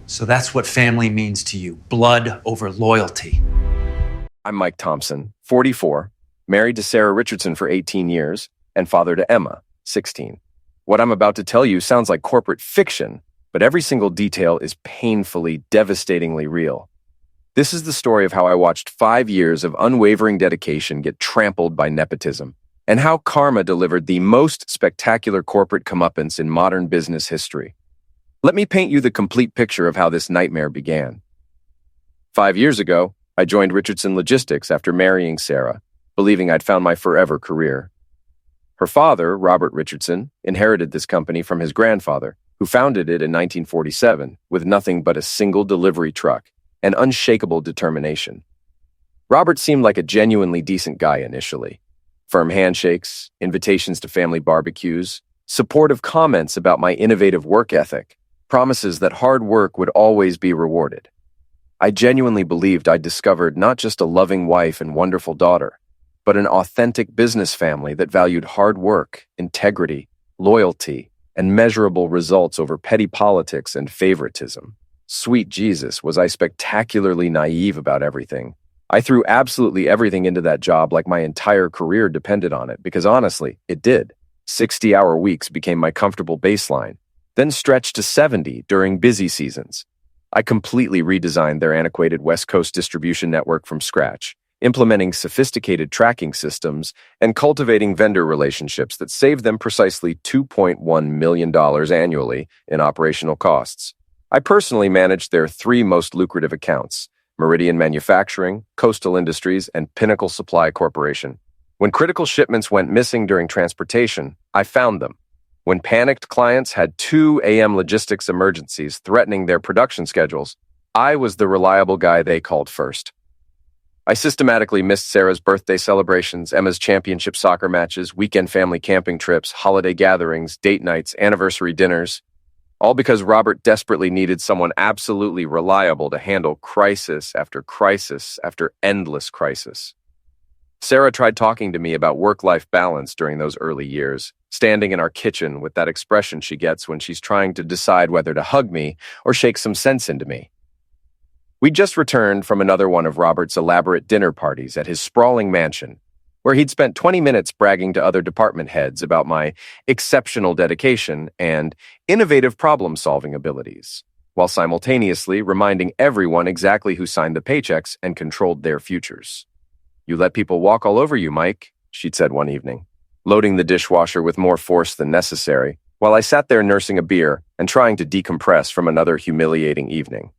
So that's what family means to you. Blood over loyalty. I'm Mike Thompson, 44, married to Sarah Richardson for 18 years, and father to Emma, 16. What I'm about to tell you sounds like corporate fiction, but every single detail is painfully, devastatingly real. This is the story of how I watched 5 years of unwavering dedication get trampled by nepotism, and how karma delivered the most spectacular corporate comeuppance in modern business history. Let me paint you the complete picture of how this nightmare began. 5 years ago, I joined Richardson Logistics after marrying Sarah, believing I'd found my forever career. Her father, Robert Richardson, inherited this company from his grandfather, who founded it in 1947 with nothing but a single delivery truck and unshakable determination. Robert seemed like a genuinely decent guy initially. Firm handshakes, invitations to family barbecues, supportive comments about my innovative work ethic, promises that hard work would always be rewarded. I genuinely believed I'd discovered not just a loving wife and wonderful daughter, but an authentic business family that valued hard work, integrity, loyalty, and measurable results over petty politics and favoritism. Sweet Jesus, was I spectacularly naive about everything. I threw absolutely everything into that job like my entire career depended on it, because honestly, it did. 60-hour weeks became my comfortable baseline, then stretched to 70 during busy seasons. I completely redesigned their antiquated West Coast distribution network from scratch, implementing sophisticated tracking systems and cultivating vendor relationships that saved them precisely $2.1 million annually in operational costs. I personally managed their 3 most lucrative accounts: Meridian Manufacturing, Coastal Industries, and Pinnacle Supply Corporation. When critical shipments went missing during transportation, I found them. When panicked clients had 2 a.m. logistics emergencies threatening their production schedules, I was the reliable guy they called first. I systematically missed Sarah's birthday celebrations, Emma's championship soccer matches, weekend family camping trips, holiday gatherings, date nights, anniversary dinners, all because Robert desperately needed someone absolutely reliable to handle crisis after endless crisis. Sarah tried talking to me about work-life balance during those early years, standing in our kitchen with that expression she gets when she's trying to decide whether to hug me or shake some sense into me. We'd just returned from another one of Robert's elaborate dinner parties at his sprawling mansion, where he'd spent 20 minutes bragging to other department heads about my exceptional dedication and innovative problem-solving abilities, while simultaneously reminding everyone exactly who signed the paychecks and controlled their futures. "You let people walk all over you, Mike," she'd said one evening, loading the dishwasher with more force than necessary, while I sat there nursing a beer and trying to decompress from another humiliating evening.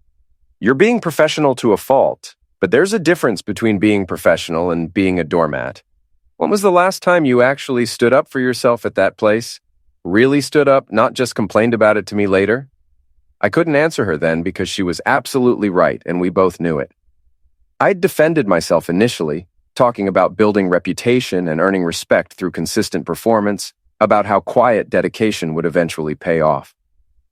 "You're being professional to a fault, but there's a difference between being professional and being a doormat. When was the last time you actually stood up for yourself at that place? Really stood up, not just complained about it to me later?" I couldn't answer her then because she was absolutely right, and we both knew it. I'd defended myself initially, talking about building reputation and earning respect through consistent performance, about how quiet dedication would eventually pay off.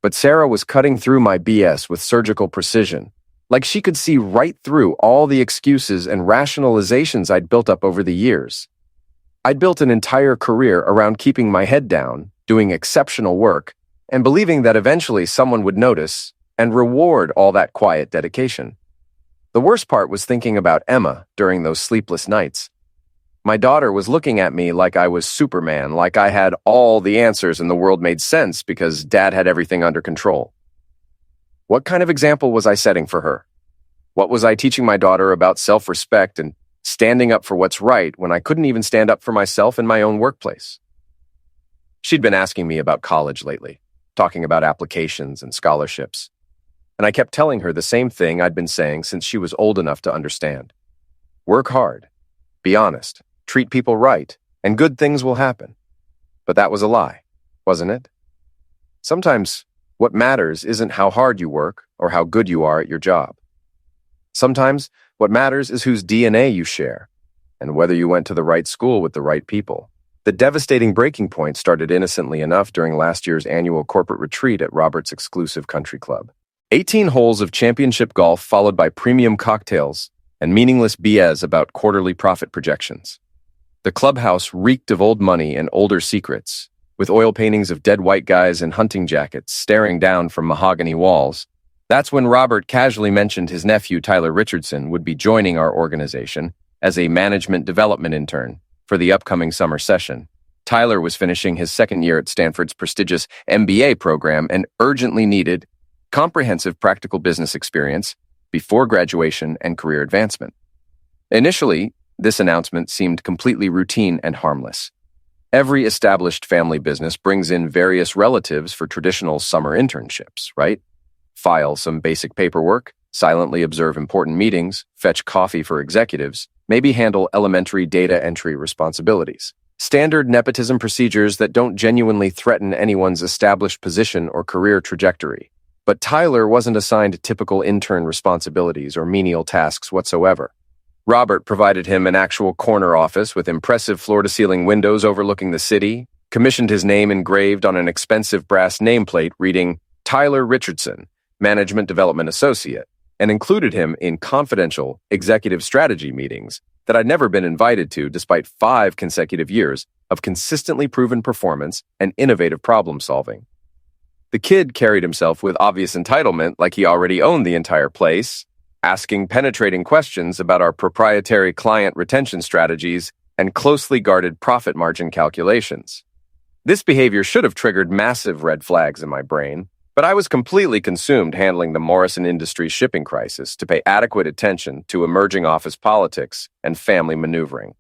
But Sarah was cutting through my BS with surgical precision, like she could see right through all the excuses and rationalizations I'd built up over the years. I'd built an entire career around keeping my head down, doing exceptional work, and believing that eventually someone would notice and reward all that quiet dedication. The worst part was thinking about Emma during those sleepless nights. My daughter was looking at me like I was Superman, like I had all the answers and the world made sense because Dad had everything under control. What kind of example was I setting for her? What was I teaching my daughter about self-respect and standing up for what's right when I couldn't even stand up for myself in my own workplace? She'd been asking me about college lately, talking about applications and scholarships. And I kept telling her the same thing I'd been saying since she was old enough to understand. Work hard, be honest, treat people right, and good things will happen. But that was a lie, wasn't it? Sometimes what matters isn't how hard you work or how good you are at your job. Sometimes what matters is whose DNA you share, and whether you went to the right school with the right people. The devastating breaking point started innocently enough during last year's annual corporate retreat at Robert's exclusive country club. 18 holes of championship golf followed by premium cocktails and meaningless BS about quarterly profit projections. The clubhouse reeked of old money and older secrets, with oil paintings of dead white guys in hunting jackets staring down from mahogany walls, That's when Robert casually mentioned his nephew, Tyler Richardson, would be joining our organization as a management development intern for the upcoming summer session. Tyler was finishing his second year at Stanford's prestigious MBA program and urgently needed comprehensive practical business experience before graduation and career advancement. Initially, this announcement seemed completely routine and harmless. Every established family business brings in various relatives for traditional summer internships, right? File some basic paperwork, silently observe important meetings, fetch coffee for executives, maybe handle elementary data entry responsibilities. Standard nepotism procedures that don't genuinely threaten anyone's established position or career trajectory. But Tyler wasn't assigned typical intern responsibilities or menial tasks whatsoever. Robert provided him an actual corner office with impressive floor-to-ceiling windows overlooking the city, commissioned his name engraved on an expensive brass nameplate reading Tyler Richardson, Management Development Associate, and included him in confidential executive strategy meetings that I'd never been invited to despite 5 consecutive years of consistently proven performance and innovative problem solving. The kid carried himself with obvious entitlement like he already owned the entire place, asking penetrating questions about our proprietary client retention strategies and closely guarded profit margin calculations. This behavior should have triggered massive red flags in my brain, but I was completely consumed handling the Morrison Industries shipping crisis to pay adequate attention to emerging office politics and family maneuvering.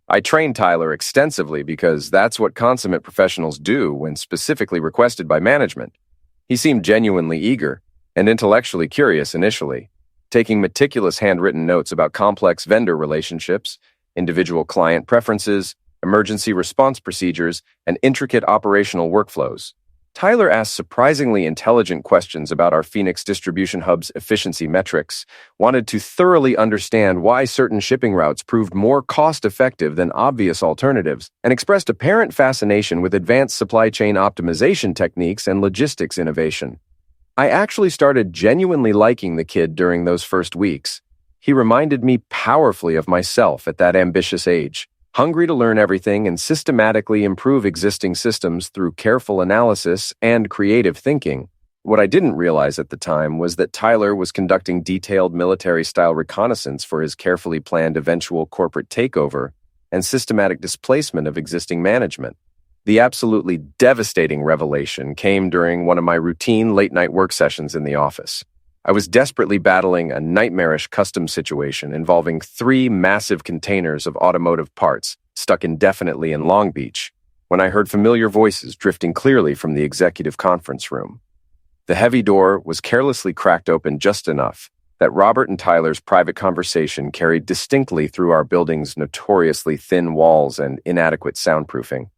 I trained Tyler extensively because that's what consummate professionals do when specifically requested by management. He seemed genuinely eager and intellectually curious initially, taking meticulous handwritten notes about complex vendor relationships, individual client preferences, emergency response procedures, and intricate operational workflows. Tyler asked surprisingly intelligent questions about our Phoenix distribution hub's efficiency metrics, wanted to thoroughly understand why certain shipping routes proved more cost-effective than obvious alternatives, and expressed apparent fascination with advanced supply chain optimization techniques and logistics innovation. I actually started genuinely liking the kid during those first weeks. He reminded me powerfully of myself at that ambitious age, hungry to learn everything and systematically improve existing systems through careful analysis and creative thinking. What I didn't realize at the time was that Tyler was conducting detailed military-style reconnaissance for his carefully planned eventual corporate takeover and systematic displacement of existing management. The absolutely devastating revelation came during one of my routine late-night work sessions in the office. I was desperately battling a nightmarish customs situation involving 3 massive containers of automotive parts stuck indefinitely in Long Beach when I heard familiar voices drifting clearly from the executive conference room. The heavy door was carelessly cracked open just enough that Robert and Tyler's private conversation carried distinctly through our building's notoriously thin walls and inadequate soundproofing.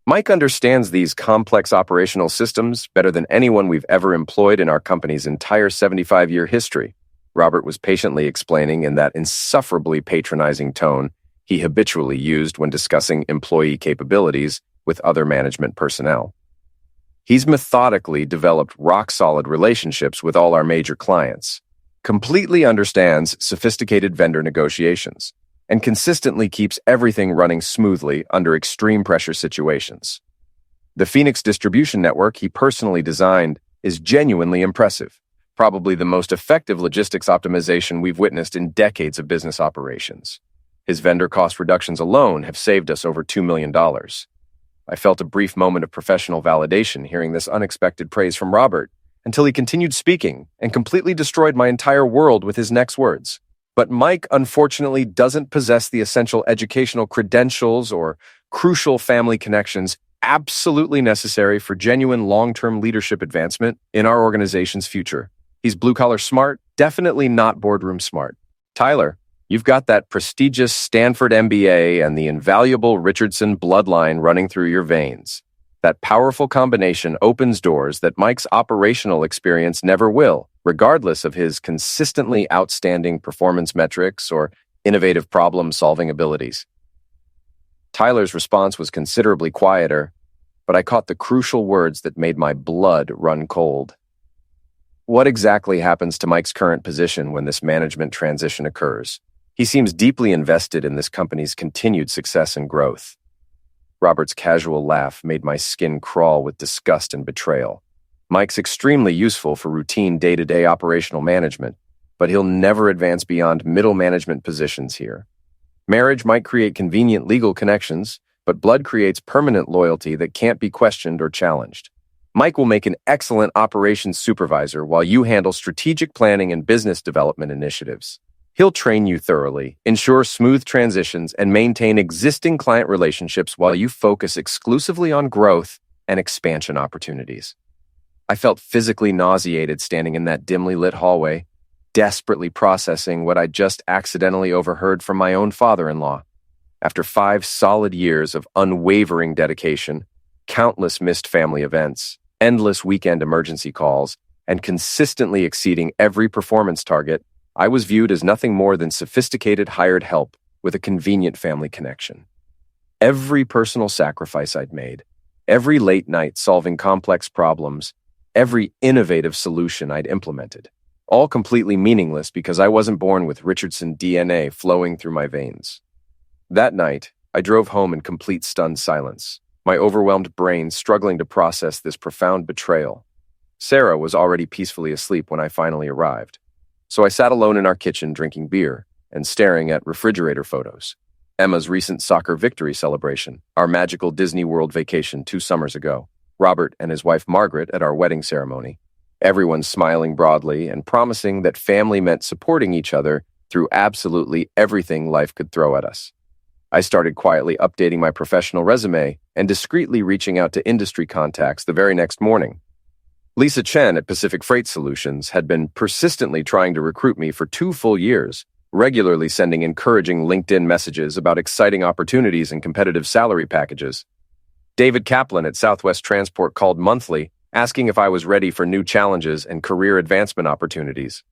Mike understands these complex operational systems better than anyone we've ever employed in our company's entire 75-year history, Robert was patiently explaining in that insufferably patronizing tone he habitually used when discussing employee capabilities with other management personnel. He's methodically developed rock-solid relationships with all our major clients, completely understands sophisticated vendor negotiations, and consistently keeps everything running smoothly under extreme pressure situations. The Phoenix distribution network he personally designed is genuinely impressive, probably the most effective logistics optimization we've witnessed in decades of business operations. His vendor cost reductions alone have saved us over $2 million. I felt a brief moment of professional validation hearing this unexpected praise from Robert, until he continued speaking and completely destroyed my entire world with his next words. But Mike, unfortunately, doesn't possess the essential educational credentials or crucial family connections absolutely necessary for genuine long-term leadership advancement in our organization's future. He's blue-collar smart, definitely not boardroom smart. Tyler, you've got that prestigious Stanford MBA and the invaluable Richardson bloodline running through your veins. That powerful combination opens doors that Mike's operational experience never will, regardless of his consistently outstanding performance metrics or innovative problem-solving abilities. Tyler's response was considerably quieter, but I caught the crucial words that made my blood run cold. What exactly happens to Mike's current position when this management transition occurs? He seems deeply invested in this company's continued success and growth. Robert's casual laugh made my skin crawl with disgust and betrayal. Mike's extremely useful for routine day-to-day operational management, but he'll never advance beyond middle management positions here. Marriage might create convenient legal connections, but blood creates permanent loyalty that can't be questioned or challenged. Mike will make an excellent operations supervisor while you handle strategic planning and business development initiatives. He'll train you thoroughly, ensure smooth transitions, and maintain existing client relationships while you focus exclusively on growth and expansion opportunities. I felt physically nauseated standing in that dimly lit hallway, desperately processing what I'd just accidentally overheard from my own father-in-law. After 5 solid years of unwavering dedication, countless missed family events, endless weekend emergency calls, and consistently exceeding every performance target, I was viewed as nothing more than sophisticated hired help with a convenient family connection. Every personal sacrifice I'd made, every late night solving complex problems, every innovative solution I'd implemented, all completely meaningless because I wasn't born with Richardson DNA flowing through my veins. That night, I drove home in complete stunned silence, my overwhelmed brain struggling to process this profound betrayal. Sarah was already peacefully asleep when I finally arrived, so I sat alone in our kitchen drinking beer and staring at refrigerator photos. Emma's recent soccer victory celebration, our magical Disney World vacation 2 summers ago, Robert and his wife Margaret at our wedding ceremony. Everyone smiling broadly and promising that family meant supporting each other through absolutely everything life could throw at us. I started quietly updating my professional resume and discreetly reaching out to industry contacts the very next morning. Lisa Chen at Pacific Freight Solutions had been persistently trying to recruit me for 2 full years, regularly sending encouraging LinkedIn messages about exciting opportunities and competitive salary packages. David Kaplan at Southwest Transport called monthly, asking if I was ready for new challenges and career advancement opportunities.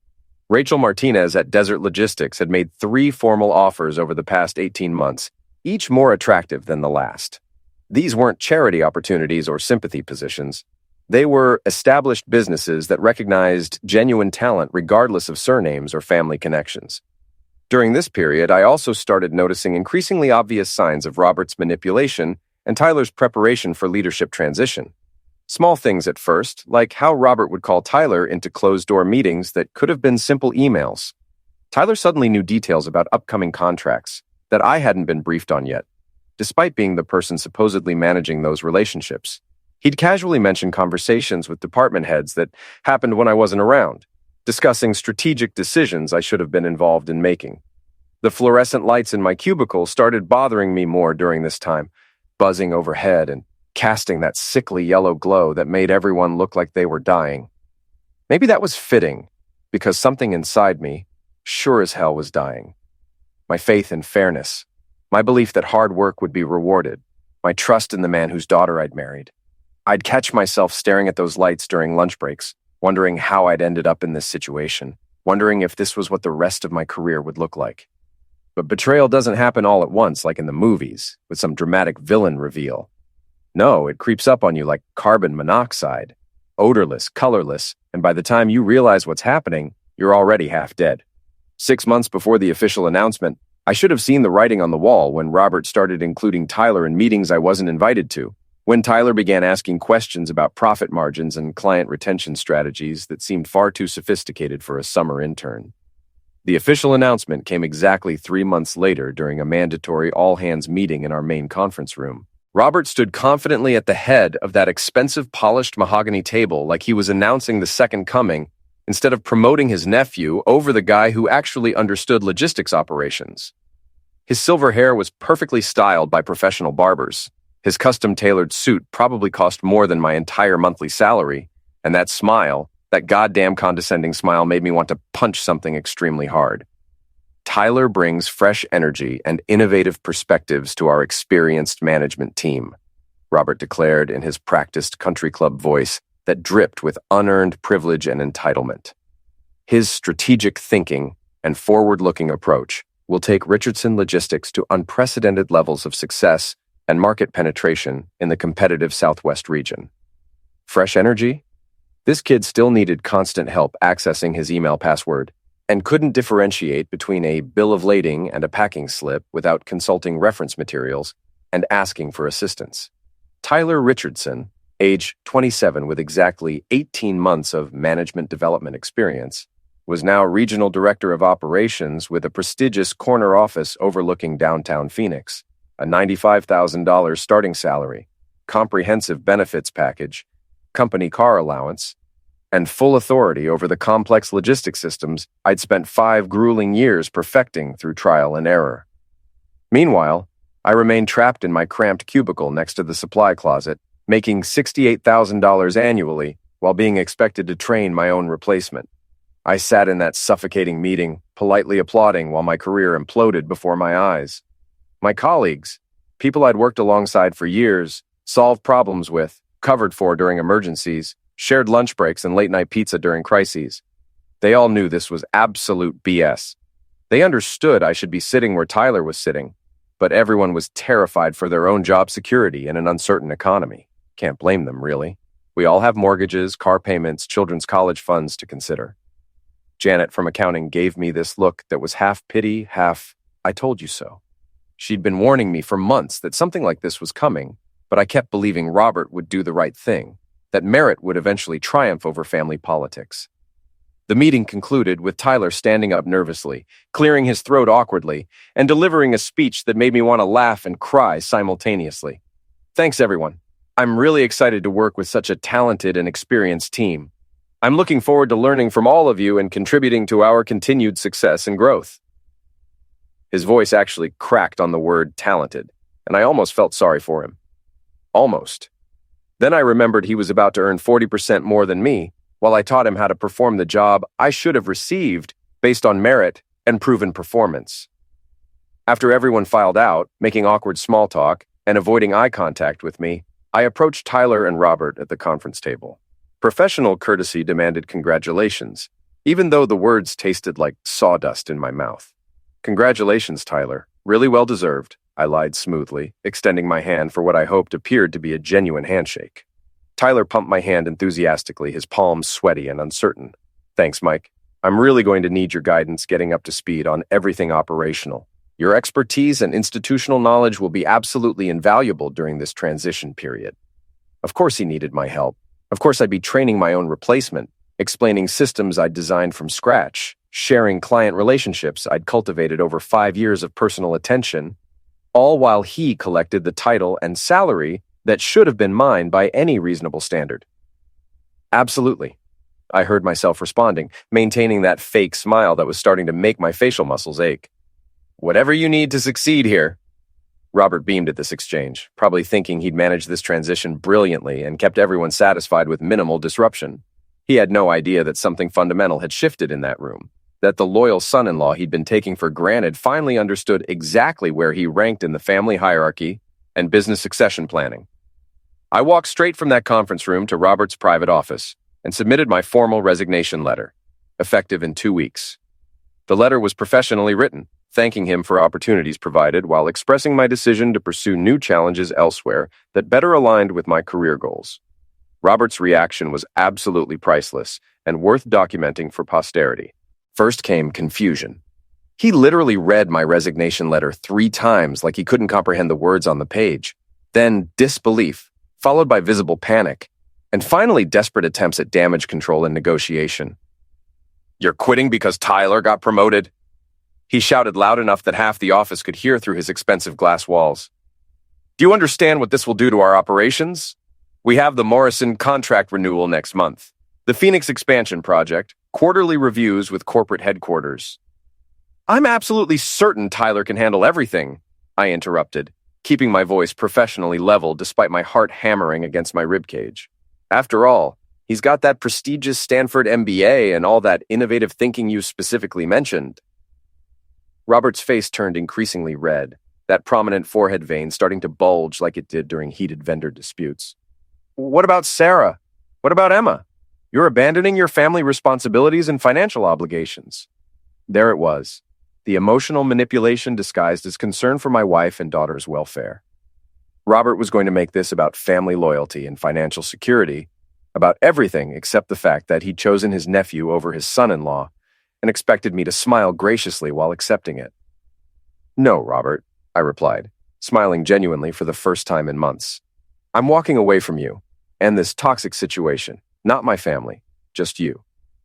Rachel Martinez at Desert Logistics had made 3 formal offers over the past 18 months, each more attractive than the last. These weren't charity opportunities or sympathy positions. They were established businesses that recognized genuine talent regardless of surnames or family connections. During this period, I also started noticing increasingly obvious signs of Robert's manipulation and Tyler's preparation for leadership transition. Small things at first, like how Robert would call Tyler into closed-door meetings that could have been simple emails. Tyler suddenly knew details about upcoming contracts that I hadn't been briefed on yet, despite being the person supposedly managing those relationships. He'd casually mention conversations with department heads that happened when I wasn't around, discussing strategic decisions I should have been involved in making. The fluorescent lights in my cubicle started bothering me more during this time, buzzing overhead and casting that sickly yellow glow that made everyone look like they were dying. Maybe that was fitting, because something inside me sure as hell was dying. My faith in fairness, my belief that hard work would be rewarded, my trust in the man whose daughter I'd married. I'd catch myself staring at those lights during lunch breaks, wondering how I'd ended up in this situation, wondering if this was what the rest of my career would look like. But betrayal doesn't happen all at once like in the movies, with some dramatic villain reveal. No, it creeps up on you like carbon monoxide, odorless, colorless, and by the time you realize what's happening, you're already half dead. 6 months before the official announcement, I should have seen the writing on the wall when Robert started including Tyler in meetings I wasn't invited to, when Tyler began asking questions about profit margins and client retention strategies that seemed far too sophisticated for a summer intern. The official announcement came exactly 3 months later during a mandatory all-hands meeting in our main conference room. Robert stood confidently at the head of that expensive polished mahogany table like he was announcing the second coming instead of promoting his nephew over the guy who actually understood logistics operations. His silver hair was perfectly styled by professional barbers. His custom-tailored suit probably cost more than my entire monthly salary, and that smile, that goddamn condescending smile, made me want to punch something extremely hard. Tyler brings fresh energy and innovative perspectives to our experienced management team, Robert declared in his practiced country club voice that dripped with unearned privilege and entitlement. His strategic thinking and forward-looking approach will take Richardson Logistics to unprecedented levels of success and market penetration in the competitive Southwest region. Fresh energy? This kid still needed constant help accessing his email password and couldn't differentiate between a bill of lading and a packing slip without consulting reference materials and asking for assistance. Tyler Richardson age 27 with exactly 18 months of management development experience, was now regional director of operations with a prestigious corner office overlooking downtown Phoenix, a $95,000 starting salary, comprehensive benefits package, company car allowance, and full authority over the complex logistics systems I'd spent 5 grueling years perfecting through trial and error. Meanwhile, I remained trapped in my cramped cubicle next to the supply closet, making $68,000 annually while being expected to train my own replacement. I sat in that suffocating meeting, politely applauding while my career imploded before my eyes. My colleagues, people I'd worked alongside for years, solved problems with, covered for during emergencies, shared lunch breaks and late-night pizza during crises. They all knew this was absolute BS. They understood I should be sitting where Tyler was sitting, but everyone was terrified for their own job security in an uncertain economy. Can't blame them, really. We all have mortgages, car payments, children's college funds to consider. Janet from accounting gave me this look that was half pity, half, I told you so. She'd been warning me for months that something like this was coming, but I kept believing Robert would do the right thing, that merit would eventually triumph over family politics. The meeting concluded with Tyler standing up nervously, clearing his throat awkwardly, and delivering a speech that made me want to laugh and cry simultaneously. Thanks, everyone. I'm really excited to work with such a talented and experienced team. I'm looking forward to learning from all of you and contributing to our continued success and growth. His voice actually cracked on the word talented, and I almost felt sorry for him. Almost. Then I remembered he was about to earn 40% more than me, while I taught him how to perform the job I should have received based on merit and proven performance. After everyone filed out, making awkward small talk and avoiding eye contact with me, I approached Tyler and Robert at the conference table. Professional courtesy demanded congratulations, even though the words tasted like sawdust in my mouth. Congratulations, Tyler. Really well deserved, I lied smoothly, extending my hand for what I hoped appeared to be a genuine handshake. Tyler pumped my hand enthusiastically, his palms sweaty and uncertain. Thanks, Mike. I'm really going to need your guidance getting up to speed on everything operational. Your expertise and institutional knowledge will be absolutely invaluable during this transition period. Of course he needed my help. Of course I'd be training my own replacement, explaining systems I'd designed from scratch, sharing client relationships I'd cultivated over 5 years of personal attention, all while he collected the title and salary that should have been mine by any reasonable standard. Absolutely, I heard myself responding, maintaining that fake smile that was starting to make my facial muscles ache. Whatever you need to succeed here. Robert beamed at this exchange, probably thinking he'd managed this transition brilliantly and kept everyone satisfied with minimal disruption. He had no idea that something fundamental had shifted in that room, that the loyal son-in-law he'd been taking for granted finally understood exactly where he ranked in the family hierarchy and business succession planning. I walked straight from that conference room to Robert's private office and submitted my formal resignation letter, effective in 2 weeks. The letter was professionally written, thanking him for opportunities provided while expressing my decision to pursue new challenges elsewhere that better aligned with my career goals. Robert's reaction was absolutely priceless and worth documenting for posterity. First came confusion. He literally read my resignation letter 3 times like he couldn't comprehend the words on the page. Then disbelief, followed by visible panic, and finally desperate attempts at damage control and negotiation. You're quitting because Tyler got promoted? He shouted loud enough that half the office could hear through his expensive glass walls. Do you understand what this will do to our operations? We have the Morrison contract renewal next month, the Phoenix expansion project, quarterly reviews with corporate headquarters. I'm absolutely certain Tyler can handle everything, I interrupted, keeping my voice professionally level despite my heart hammering against my ribcage. After all, he's got that prestigious Stanford MBA and all that innovative thinking you specifically mentioned. Robert's face turned increasingly red, that prominent forehead vein starting to bulge like it did during heated vendor disputes. What about Sarah? What about Emma? You're abandoning your family responsibilities and financial obligations. There it was, the emotional manipulation disguised as concern for my wife and daughter's welfare. Robert was going to make this about family loyalty and financial security, about everything except the fact that he'd chosen his nephew over his son-in-law, and expected me to smile graciously while accepting it. No, Robert, I replied, smiling genuinely for the first time in months. I'm walking away from you. and this toxic situation. Not my family, just you.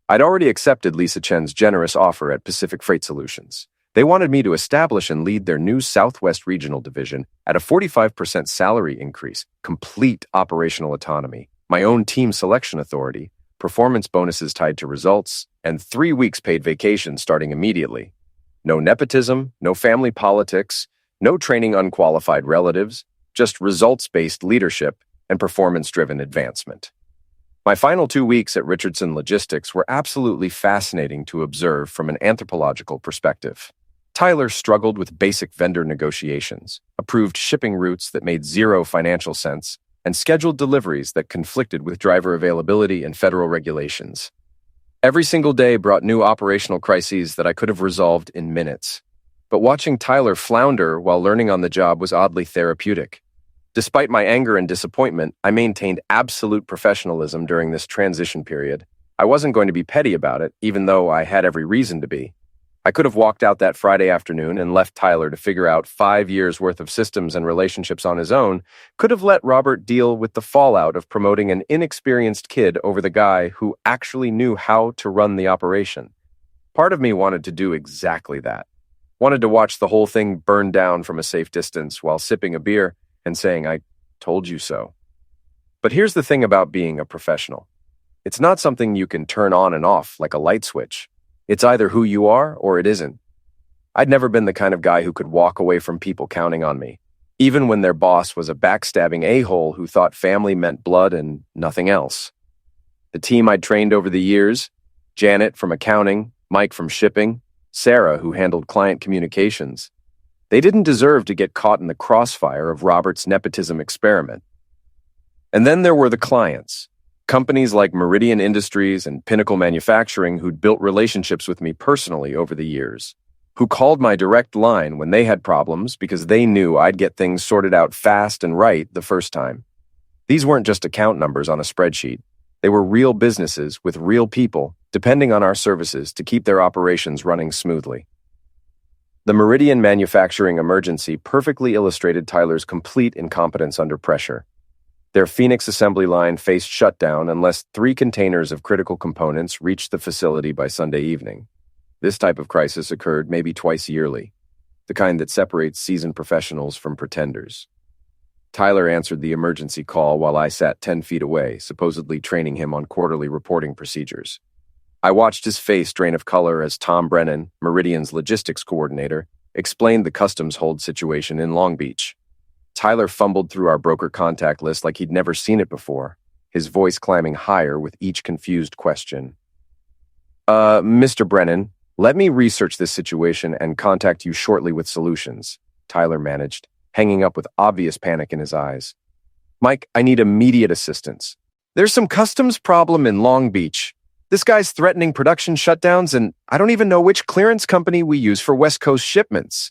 I'd already accepted Lisa Chen's generous offer at Pacific Freight Solutions. They wanted me to establish and lead their new Southwest Regional Division at a 45% salary increase, complete operational autonomy, my own team selection authority, performance bonuses tied to results, and 3 weeks paid vacation starting immediately. No nepotism, no family politics, no training unqualified relatives, just results-based leadership and performance-driven advancement. My final 2 weeks at Richardson Logistics were absolutely fascinating to observe from an anthropological perspective. Tyler struggled with basic vendor negotiations, approved shipping routes that made zero financial sense, and scheduled deliveries that conflicted with driver availability and federal regulations. Every single day brought new operational crises that I could have resolved in minutes. But watching Tyler flounder while learning on the job was oddly therapeutic. Despite my anger and disappointment, I maintained absolute professionalism during this transition period. I wasn't going to be petty about it, even though I had every reason to be. I could have walked out that Friday afternoon and left Tyler to figure out 5 years' worth of systems and relationships on his own, could have let Robert deal with the fallout of promoting an inexperienced kid over the guy who actually knew how to run the operation. Part of me wanted to do exactly that. Wanted to watch the whole thing burn down from a safe distance while sipping a beer and saying, "I told you so." But here's the thing about being a professional. It's not something you can turn on and off like a light switch. It's either who you are or it isn't. I'd never been the kind of guy who could walk away from people counting on me, even when their boss was a backstabbing a-hole who thought family meant blood and nothing else. The team I'd trained over the years, Janet from accounting, Mike from shipping, Sarah who handled client communications, they didn't deserve to get caught in the crossfire of Robert's nepotism experiment. And then there were the clients. Companies like Meridian Industries and Pinnacle Manufacturing who'd built relationships with me personally over the years, who called my direct line when they had problems because they knew I'd get things sorted out fast and right the first time. These weren't just account numbers on a spreadsheet. They were real businesses with real people depending on our services to keep their operations running smoothly. The Meridian Manufacturing emergency perfectly illustrated Tyler's complete incompetence under pressure. Their Phoenix assembly line faced shutdown unless 3 containers of critical components reached the facility by Sunday evening. This type of crisis occurred maybe twice yearly, the kind that separates seasoned professionals from pretenders. Tyler answered the emergency call while I sat 10 feet away, supposedly training him on quarterly reporting procedures. I watched his face drain of color as Tom Brennan, Meridian's logistics coordinator, explained the customs hold situation in Long Beach. Tyler fumbled through our broker contact list like he'd never seen it before, his voice climbing higher with each confused question. Mr. Brennan, let me research this situation and contact you shortly with solutions," Tyler managed, hanging up with obvious panic in his eyes. "Mike, I need immediate assistance. There's some customs problem in Long Beach. This guy's threatening production shutdowns, and I don't even know which clearance company we use for West Coast shipments."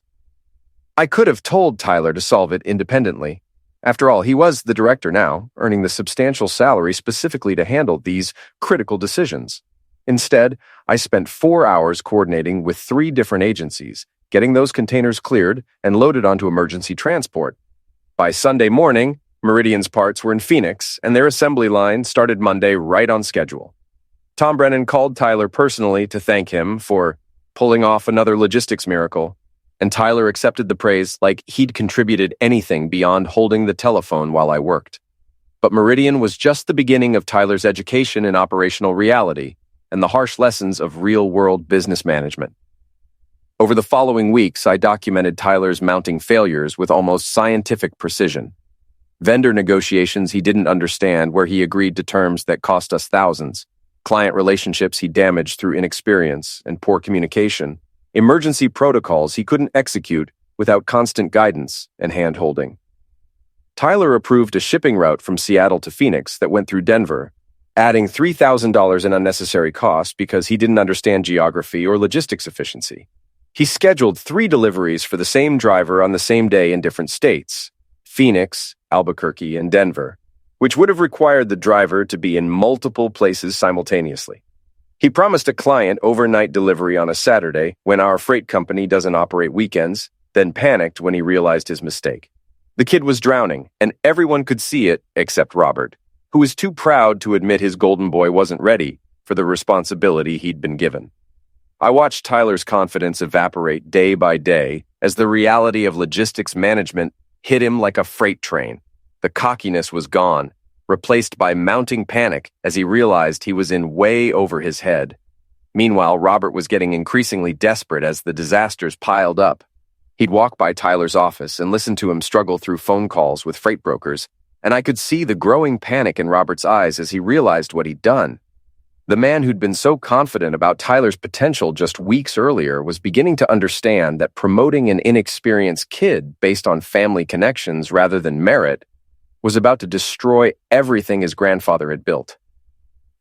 I could have told Tyler to solve it independently. After all, he was the director now, earning the substantial salary specifically to handle these critical decisions. Instead, I spent 4 hours coordinating with 3 different agencies, getting those containers cleared and loaded onto emergency transport. By Sunday morning, Meridian's parts were in Phoenix, and their assembly line started Monday right on schedule. Tom Brennan called Tyler personally to thank him for pulling off another logistics miracle, and Tyler accepted the praise like he'd contributed anything beyond holding the telephone while I worked. But Meridian was just the beginning of Tyler's education in operational reality and the harsh lessons of real-world business management. Over the following weeks, I documented Tyler's mounting failures with almost scientific precision. Vendor negotiations he didn't understand where he agreed to terms that cost us thousands, client relationships he damaged through inexperience and poor communication, emergency protocols he couldn't execute without constant guidance and hand-holding. Tyler approved a shipping route from Seattle to Phoenix that went through Denver, adding $3,000 in unnecessary costs because he didn't understand geography or logistics efficiency. He scheduled 3 deliveries for the same driver on the same day in different states, Phoenix, Albuquerque, and Denver, which would have required the driver to be in multiple places simultaneously. He promised a client overnight delivery on a Saturday when our freight company doesn't operate weekends, then panicked when he realized his mistake. The kid was drowning, and everyone could see it except Robert, who was too proud to admit his golden boy wasn't ready for the responsibility he'd been given. I watched Tyler's confidence evaporate day by day as the reality of logistics management hit him like a freight train. The cockiness was gone, replaced by mounting panic as he realized he was in way over his head. Meanwhile, Robert was getting increasingly desperate as the disasters piled up. He'd walk by Tyler's office and listen to him struggle through phone calls with freight brokers, and I could see the growing panic in Robert's eyes as he realized what he'd done. The man who'd been so confident about Tyler's potential just weeks earlier was beginning to understand that promoting an inexperienced kid based on family connections rather than merit was about to destroy everything his grandfather had built.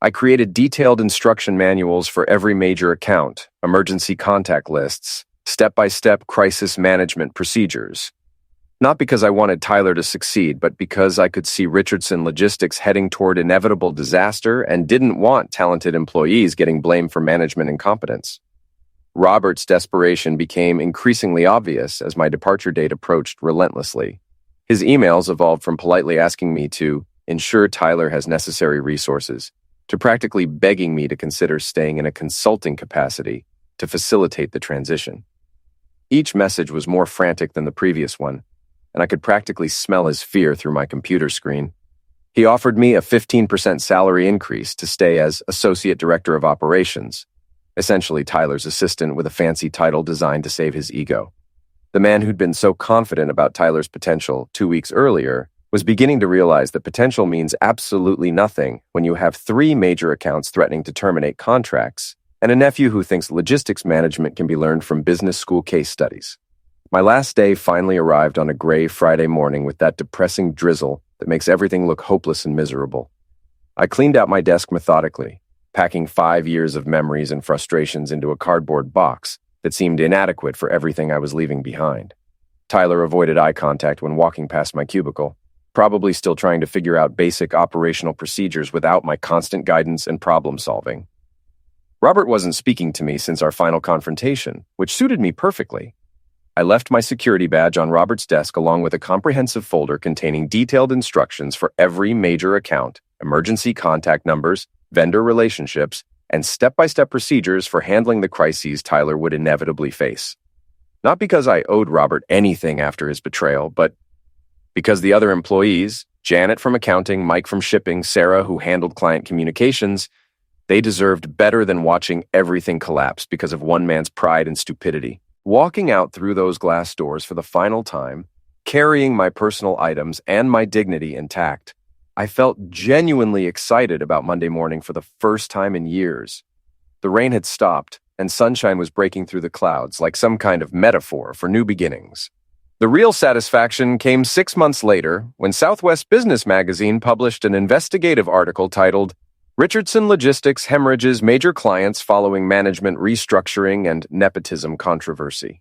I created detailed instruction manuals for every major account, emergency contact lists, step-by-step crisis management procedures. Not because I wanted Tyler to succeed, but because I could see Richardson Logistics heading toward inevitable disaster and didn't want talented employees getting blamed for management incompetence. Robert's desperation became increasingly obvious as my departure date approached relentlessly. His emails evolved from politely asking me to ensure Tyler has necessary resources, to practically begging me to consider staying in a consulting capacity to facilitate the transition. Each message was more frantic than the previous one, and I could practically smell his fear through my computer screen. He offered me a 15% salary increase to stay as Associate Director of Operations, essentially Tyler's assistant with a fancy title designed to save his ego. The man who'd been so confident about Tyler's potential 2 weeks earlier was beginning to realize that potential means absolutely nothing when you have 3 major accounts threatening to terminate contracts and a nephew who thinks logistics management can be learned from business school case studies. My last day finally arrived on a gray Friday morning with that depressing drizzle that makes everything look hopeless and miserable. I cleaned out my desk methodically, packing 5 years of memories and frustrations into a cardboard box that seemed inadequate for everything I was leaving behind. Tyler avoided eye contact when walking past my cubicle, probably still trying to figure out basic operational procedures without my constant guidance and problem solving. Robert wasn't speaking to me since our final confrontation, which suited me perfectly. I left my security badge on Robert's desk along with a comprehensive folder containing detailed instructions for every major account, emergency contact numbers, vendor relationships, and step-by-step procedures for handling the crises Tyler would inevitably face. Not because I owed Robert anything after his betrayal, but because the other employees, Janet from accounting, Mike from shipping, Sarah who handled client communications, they deserved better than watching everything collapse because of one man's pride and stupidity. Walking out through those glass doors for the final time, carrying my personal items and my dignity intact, I felt genuinely excited about Monday morning for the first time in years. The rain had stopped, and sunshine was breaking through the clouds like some kind of metaphor for new beginnings. The real satisfaction came 6 months later when Southwest Business Magazine published an investigative article titled Richardson Logistics Hemorrhages Major Clients Following Management Restructuring and Nepotism Controversy.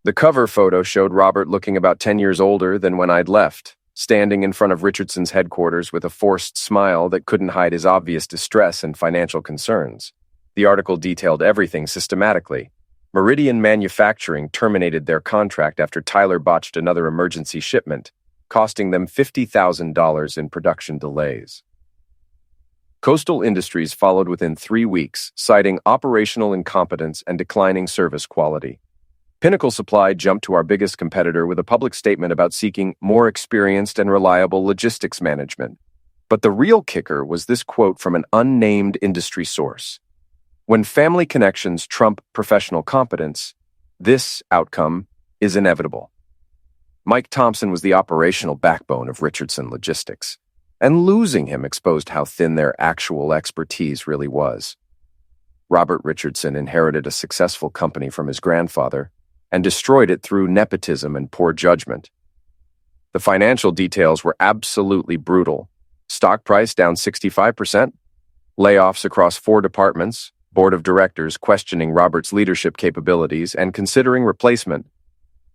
The cover photo showed Robert looking about 10 years older than when I'd left, standing in front of Richardson's headquarters with a forced smile that couldn't hide his obvious distress and financial concerns. The article detailed everything systematically. Meridian Manufacturing terminated their contract after Tyler botched another emergency shipment, costing them $50,000 in production delays. Coastal Industries followed within 3 weeks, citing operational incompetence and declining service quality. Pinnacle Supply jumped to our biggest competitor with a public statement about seeking more experienced and reliable logistics management. But the real kicker was this quote from an unnamed industry source. When family connections trump professional competence, this outcome is inevitable. Mike Thompson was the operational backbone of Richardson Logistics, and losing him exposed how thin their actual expertise really was. Robert Richardson inherited a successful company from his grandfather and destroyed it through nepotism and poor judgment. The financial details were absolutely brutal. Stock price down 65%, layoffs across 4 departments, board of directors questioning Robert's leadership capabilities and considering replacement.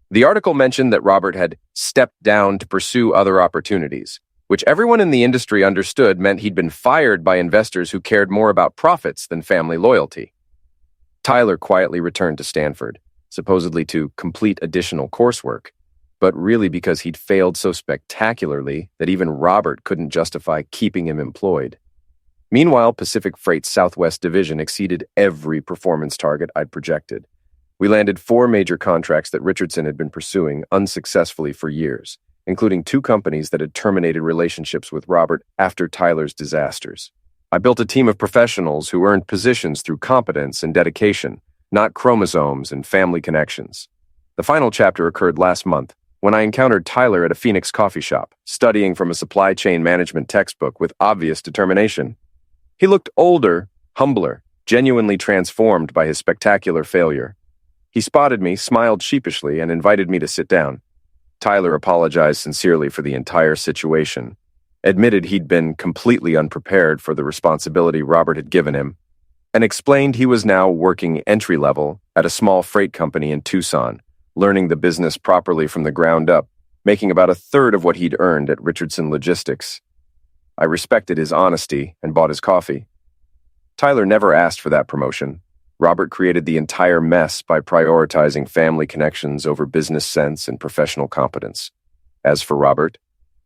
The article mentioned that Robert had stepped down to pursue other opportunities, which everyone in the industry understood meant he'd been fired by investors who cared more about profits than family loyalty. Tyler quietly returned to Stanford, supposedly to complete additional coursework, but really because he'd failed so spectacularly that even Robert couldn't justify keeping him employed. Meanwhile, Pacific Freight's Southwest Division exceeded every performance target I'd projected. We landed 4 major contracts that Richardson had been pursuing unsuccessfully for years, including 2 companies that had terminated relationships with Robert after Tyler's disasters. I built a team of professionals who earned positions through competence and dedication, not chromosomes and family connections. The final chapter occurred last month, when I encountered Tyler at a Phoenix coffee shop, studying from a supply chain management textbook with obvious determination. He looked older, humbler, genuinely transformed by his spectacular failure. He spotted me, smiled sheepishly, and invited me to sit down. Tyler apologized sincerely for the entire situation, admitted he'd been completely unprepared for the responsibility Robert had given him, and explained he was now working entry-level at a small freight company in Tucson, learning the business properly from the ground up, making about 1/3 of what he'd earned at Richardson Logistics. I respected his honesty and bought his coffee. Tyler never asked for that promotion. Robert created the entire mess by prioritizing family connections over business sense and professional competence. As for Robert,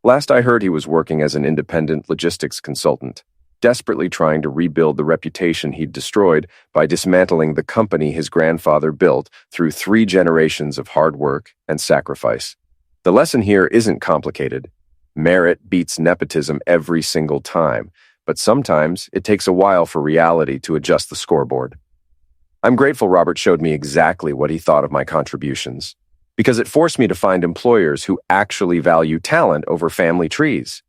last I heard he was working as an independent logistics consultant, desperately trying to rebuild the reputation he'd destroyed by dismantling the company his grandfather built through 3 generations of hard work and sacrifice. The lesson here isn't complicated. Merit beats nepotism every single time, but sometimes it takes a while for reality to adjust the scoreboard. I'm grateful Robert showed me exactly what he thought of my contributions, because it forced me to find employers who actually value talent over family trees.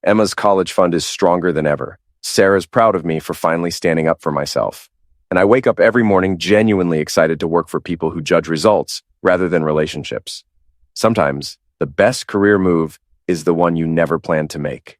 Emma's college fund is stronger than ever. Sarah's proud of me for finally standing up for myself. And I wake up every morning genuinely excited to work for people who judge results rather than relationships. Sometimes, the best career move is the one you never planned to make.